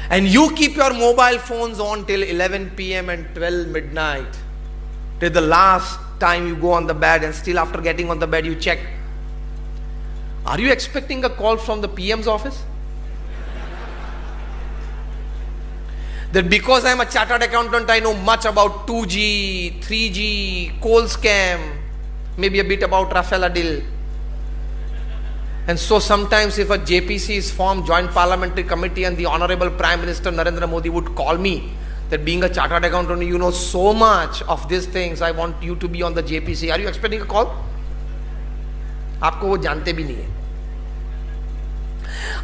And you keep your mobile phones on till 11 p.m. and 12 midnight. Till the last time you go on the bed, and still after getting on the bed you check. Are you expecting a call from the PM's office? That because I am a chartered accountant, I know much about 2G, 3G, coal scam, maybe a bit about Rafale deal. And so sometimes if a JPC is formed, Joint Parliamentary Committee, and the Honorable Prime Minister Narendra Modi would call me, that being a chartered accountant, you know so much of these things, I want you to be on the JPC. Are you expecting a call? आपको वो जानते भी नहीं है.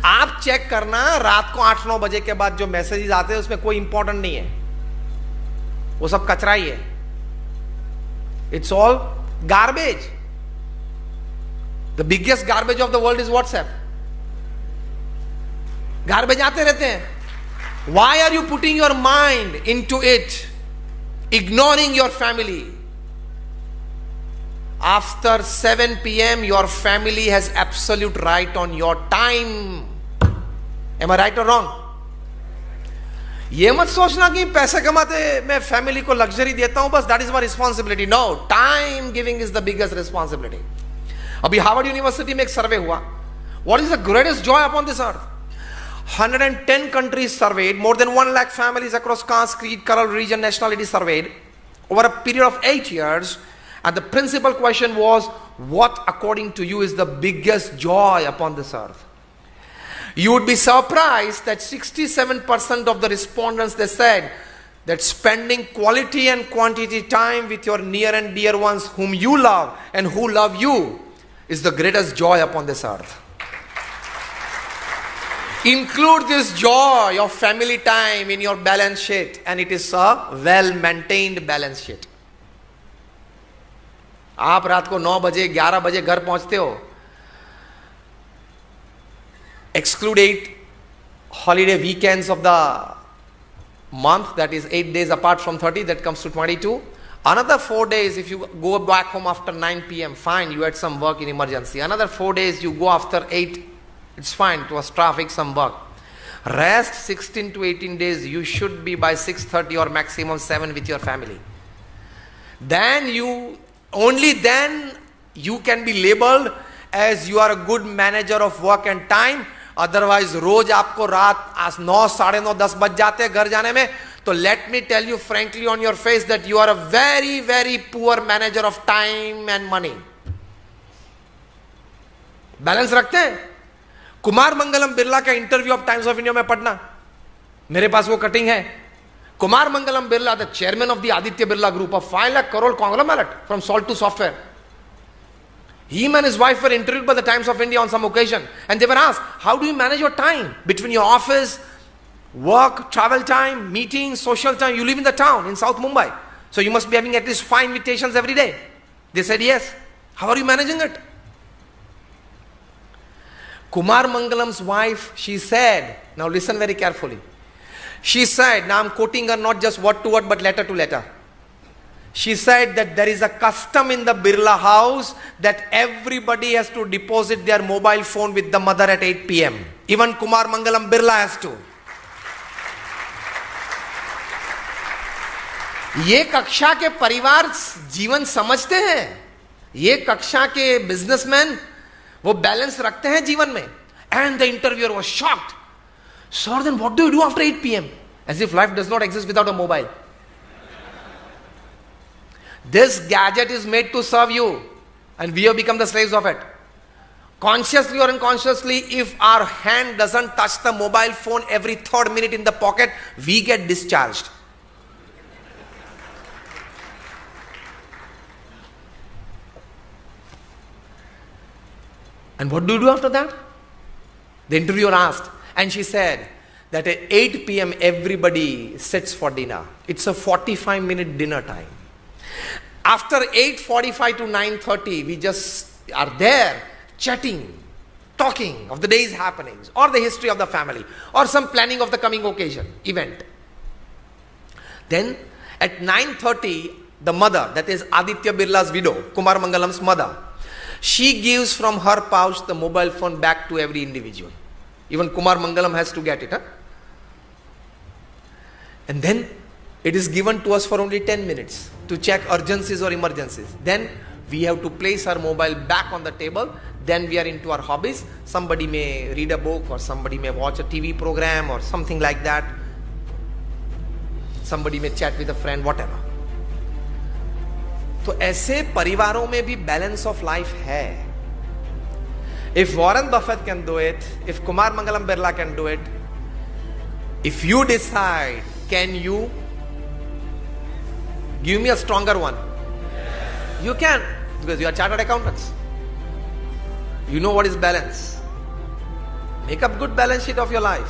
आप check करना, रात को 8-9 बजे के बाद जो मैसेजेस आते हैं उसमें कोई इंपॉर्टेंट नहीं है, वो सब कचरा ही है. It's all garbage. The biggest garbage of the world is WhatsApp. Garbage आते रहते हैं. Why are you putting your mind into it, ignoring your family? After 7 p.m. your family has absolute right on your time. Am I right or wrong? ये मत सोचना कि पैसे कमाते मैं फैमिली को लग्जरी देता हूं बस, that is my responsibility. No, time giving is the biggest responsibility. अभी हार्वर्ड यूनिवर्सिटी में एक सर्वे हुआ. What is the greatest joy upon this earth? 110 countries surveyed, more than 1 lakh families across caste, creed, color, religion, nationality surveyed over a period of 8 years, and the principal question was, what according to you is the biggest joy upon this earth? You would be surprised that 67% of the respondents, they said that spending quality and quantity time with your near and dear ones whom you love and who love you is the greatest joy upon this earth. Include this joy of family time in your balance sheet, and it is a well maintained balance sheet. आप रात को 9 बजे 11 बजे घर पहुंचते हो. Exclude 8 holiday weekends of the month, that is 8 days apart from 30, that comes to 22. Another 4 days if you go back home after 9 p.m, fine, you had some work in emergency. Another 4 days you go after 8, it's fine, it was traffic, some work. Rest 16 to 18 days you should be by 6:30 or maximum 7 with your family. Then only then you can be labeled as you are a good manager of work and time. Otherwise रोज आपको रात 9, 9:30, 10 बज जाते हैं घर जाने में. तो let me tell you frankly on your face that you are a very very poor manager of time and money. Balance रखते हैं. कुमार मंगलम बिरला का interview of Times of India में पढ़ना, मेरे पास वो कटिंग है. Kumar Mangalam Birla, the chairman of the Aditya Birla group, of 5 lakh crore conglomerate from salt to software. Him and his wife were interviewed by the Times of India on some occasion, and they were asked, how do you manage your time between your office, work, travel time, meetings, social time? You live in the town in South Mumbai, so you must be having at least 5 invitations every day. They said yes. How are you managing it? Kumar Mangalam's wife, she said, now listen very carefully. She said, now I'm quoting her not just word to word but letter to letter. She said that there is a custom in the Birla house that everybody has to deposit their mobile phone with the mother at 8 p.m. Even Kumar Mangalam Birla has to. ये कक्षा के परिवार जीवन समझते हैं. ये कक्षा के बिजनेसमैन वो बैलेंस रखते हैं जीवन में. And the interviewer was shocked. Sir, then what do you do after 8 p.m? As if life does not exist without a mobile. This gadget is made to serve you, and we have become the slaves of it. Consciously or unconsciously, if our hand doesn't touch the mobile phone every 3rd minute in the pocket, we get discharged. And what do you do after that? The interviewer asked, and she said that at 8 p.m. everybody sits for dinner. It's a 45-minute dinner time. After 8:45 to 9:30, we just are there chatting, talking of the day's happenings or the history of the family or some planning of the coming occasion, event. Then at 9:30, the mother, that is Aditya Birla's widow, Kumar Mangalam's mother, she gives from her pouch the mobile phone back to every individual. Even Kumar Mangalam has to get it. And then it is given to us for only 10 minutes to check urgencies or emergencies. Then we have to place our mobile back on the table. Then we are into our hobbies. Somebody may read a book, or somebody may watch a TV program or something like that. Somebody may chat with a friend, whatever. तो ऐसे परिवारों में भी balance of life है. If Warren Buffett can do it, if Kumar Mangalam Birla can do it, if you decide, can you give me a stronger one? You can, because you are chartered accountants. You know what is balance. Make up good balance sheet of your life.